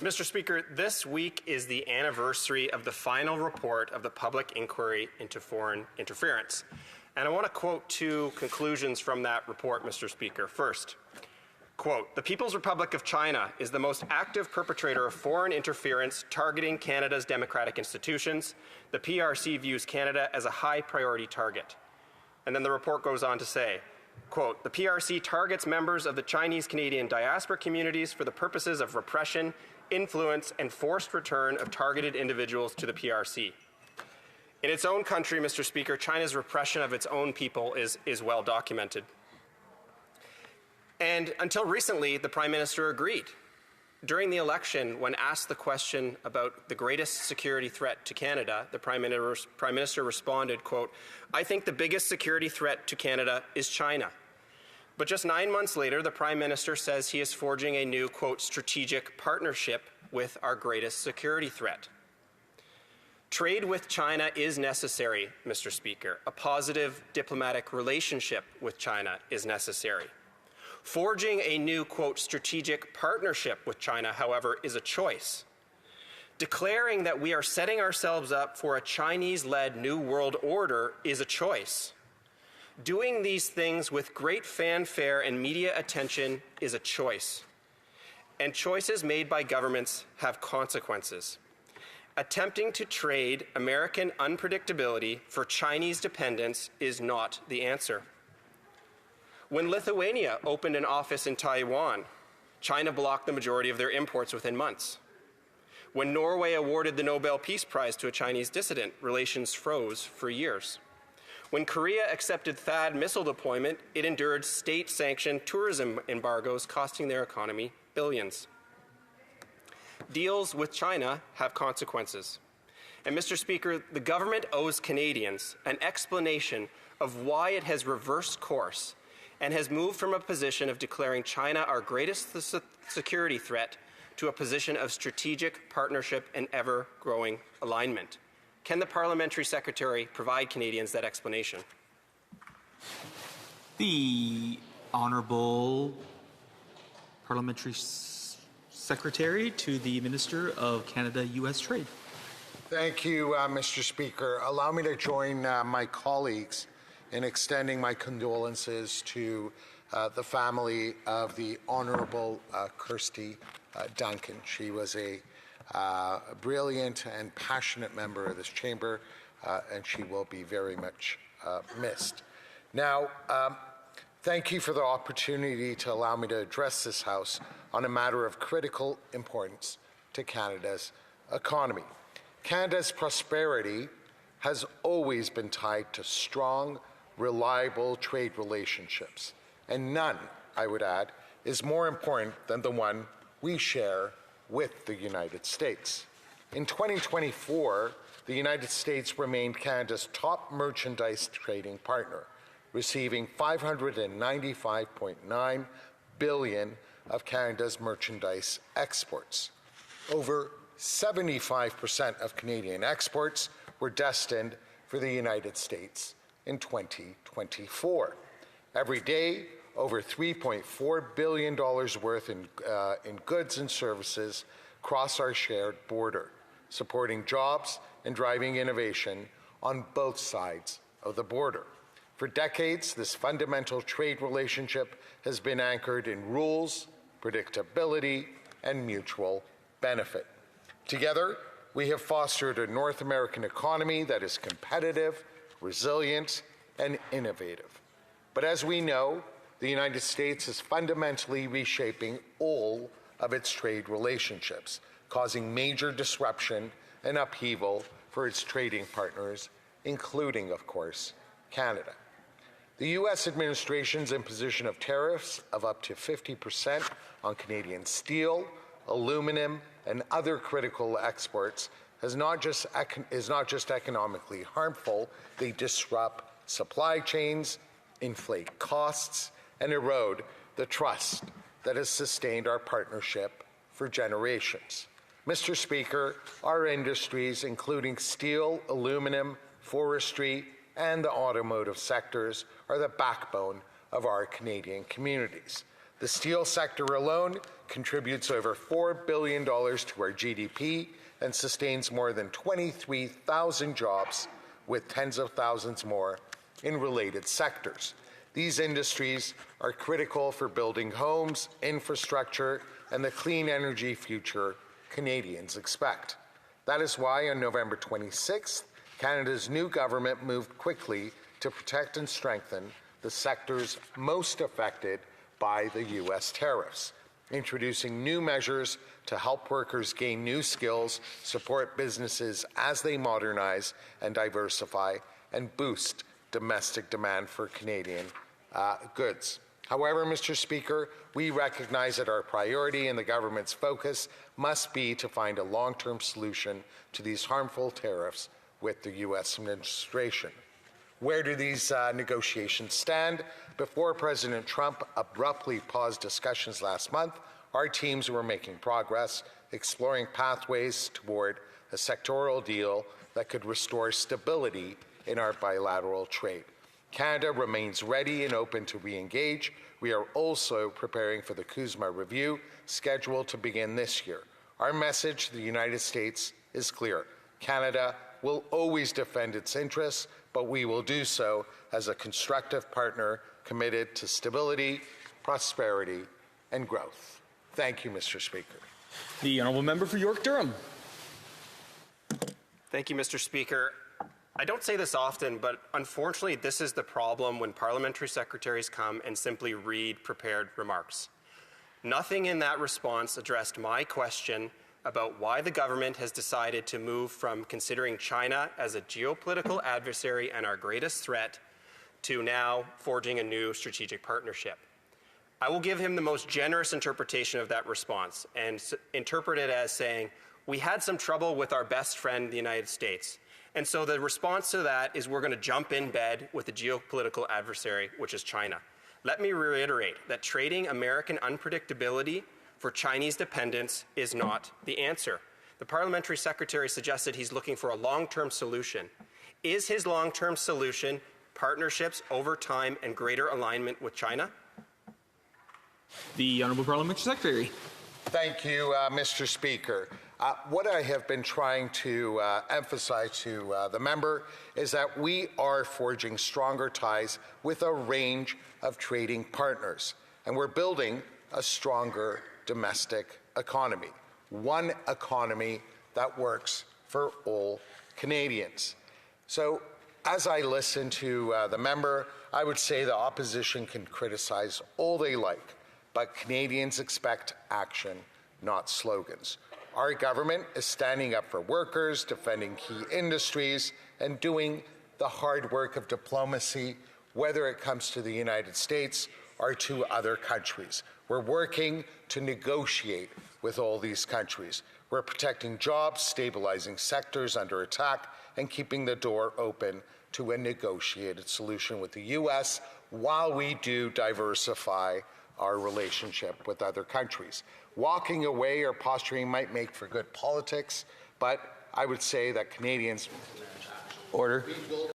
Mr. Speaker, this week is the anniversary of the final report of the public inquiry into foreign interference. And I want to quote two conclusions from that report, Mr. Speaker. First, quote, "The People's Republic of China is the most active perpetrator of foreign interference targeting Canada's democratic institutions. The PRC views Canada as a high priority target." And then the report goes on to say, quote, "The PRC targets members of the Chinese-Canadian diaspora communities for the purposes of repression, influence, and forced return of targeted individuals to the PRC." In its own country, Mr. Speaker, China's repression of its own people is well documented. And until recently, the Prime Minister agreed. During the election, when asked the question about the greatest security threat to Canada, the Prime Minister responded, quote, "I think the biggest security threat to Canada is China." But just 9 months later, the Prime Minister says he is forging a new, quote, "strategic partnership with our greatest security threat." Trade with China is necessary, Mr. Speaker. A positive diplomatic relationship with China is necessary. Forging a new, quote, "strategic partnership with China," however, is a choice. Declaring that we are setting ourselves up for a Chinese-led new world order is a choice. Doing these things with great fanfare and media attention is a choice. And choices made by governments have consequences. Attempting to trade American unpredictability for Chinese dependence is not the answer. When Lithuania opened an office in Taiwan, China blocked the majority of their imports within months. When Norway awarded the Nobel Peace Prize to a Chinese dissident, relations froze for years. When Korea accepted THAAD missile deployment, it endured state-sanctioned tourism embargoes costing their economy billions. Deals with China have consequences. And Mr. Speaker, the government owes Canadians an explanation of why it has reversed course and has moved from a position of declaring China our greatest security threat to a position of strategic partnership and ever-growing alignment. Can the Parliamentary Secretary provide Canadians that explanation? The Honourable Parliamentary Secretary to the Minister of Canada-US Trade. Thank you, Mr. Speaker. Allow me to join my colleagues in extending my condolences to the family of the Honourable Kirsty Duncan. She was a brilliant and passionate member of this chamber, and she will be very much missed. Now, thank you for the opportunity to allow me to address this House on a matter of critical importance to Canada's economy. Canada's prosperity has always been tied to strong, reliable trade relationships, and none, I would add, is more important than the one we share with the United States. In 2024, the United States remained Canada's top merchandise trading partner, receiving $595.9 billion of Canada's merchandise exports. Over 75% of Canadian exports were destined for the United States in 2024. Every day, over $3.4 billion worth in goods and services cross our shared border, supporting jobs and driving innovation on both sides of the border. For decades, this fundamental trade relationship has been anchored in rules, predictability, and mutual benefit. Together, we have fostered a North American economy that is competitive, resilient, and innovative. But as we know, the United States is fundamentally reshaping all of its trade relationships, causing major disruption and upheaval for its trading partners, including, of course, Canada. The U.S. administration's imposition of tariffs of up to 50% on Canadian steel, aluminum, and other critical exports is not just economically harmful, they disrupt supply chains, inflate costs, and erode the trust that has sustained our partnership for generations. Mr. Speaker, our industries, including steel, aluminum, forestry, and the automotive sectors, are the backbone of our Canadian communities. The steel sector alone contributes over $4 billion to our GDP and sustains more than 23,000 jobs, with tens of thousands more in related sectors. These industries are critical for building homes, infrastructure, and the clean energy future Canadians expect. That is why on November 26th, Canada's new government moved quickly to protect and strengthen the sectors most affected by the U.S. tariffs, introducing new measures to help workers gain new skills, support businesses as they modernize and diversify, and boost domestic demand for Canadian goods. However, Mr. Speaker, we recognize that our priority and the government's focus must be to find a long-term solution to these harmful tariffs with the U.S. administration. Where do these negotiations stand? Before President Trump abruptly paused discussions last month, our teams were making progress, exploring pathways toward a sectoral deal that could restore stability in our bilateral trade. Canada remains ready and open to re-engage. We are also preparing for the CUSMA review, scheduled to begin this year. Our message to the United States is clear. Canada will always defend its interests, but we will do so as a constructive partner committed to stability, prosperity, and growth. Thank you, Mr. Speaker. The honourable member for York Durham. Thank you, Mr. Speaker. I don't say this often, but unfortunately, this is the problem when parliamentary secretaries come and simply read prepared remarks. Nothing in that response addressed my question about why the government has decided to move from considering China as a geopolitical adversary and our greatest threat to now forging a new strategic partnership. I will give him the most generous interpretation of that response and interpret it as saying, we had some trouble with our best friend, the United States. And so the response to that is we're going to jump in bed with the geopolitical adversary, which is China. Let me reiterate that trading American unpredictability for Chinese dependence is not the answer. The parliamentary secretary suggested he's looking for a long-term solution. Is his long-term solution partnerships over time and greater alignment with China? The honourable parliamentary secretary. Thank you, Mr. Speaker. What I have been trying to emphasize to the member is that we are forging stronger ties with a range of trading partners, and we're building a stronger domestic economy, one economy that works for all Canadians. So as I listen to the member, I would say the opposition can criticize all they like, but Canadians expect action, not slogans. Our government is standing up for workers, defending key industries, and doing the hard work of diplomacy, whether it comes to the United States or to other countries. We're working to negotiate with all these countries. We're protecting jobs, stabilizing sectors under attack, and keeping the door open to a negotiated solution with the U.S. while we do diversify our relationship with other countries. Walking away or posturing might make for good politics, but I would say that Canadians... Order.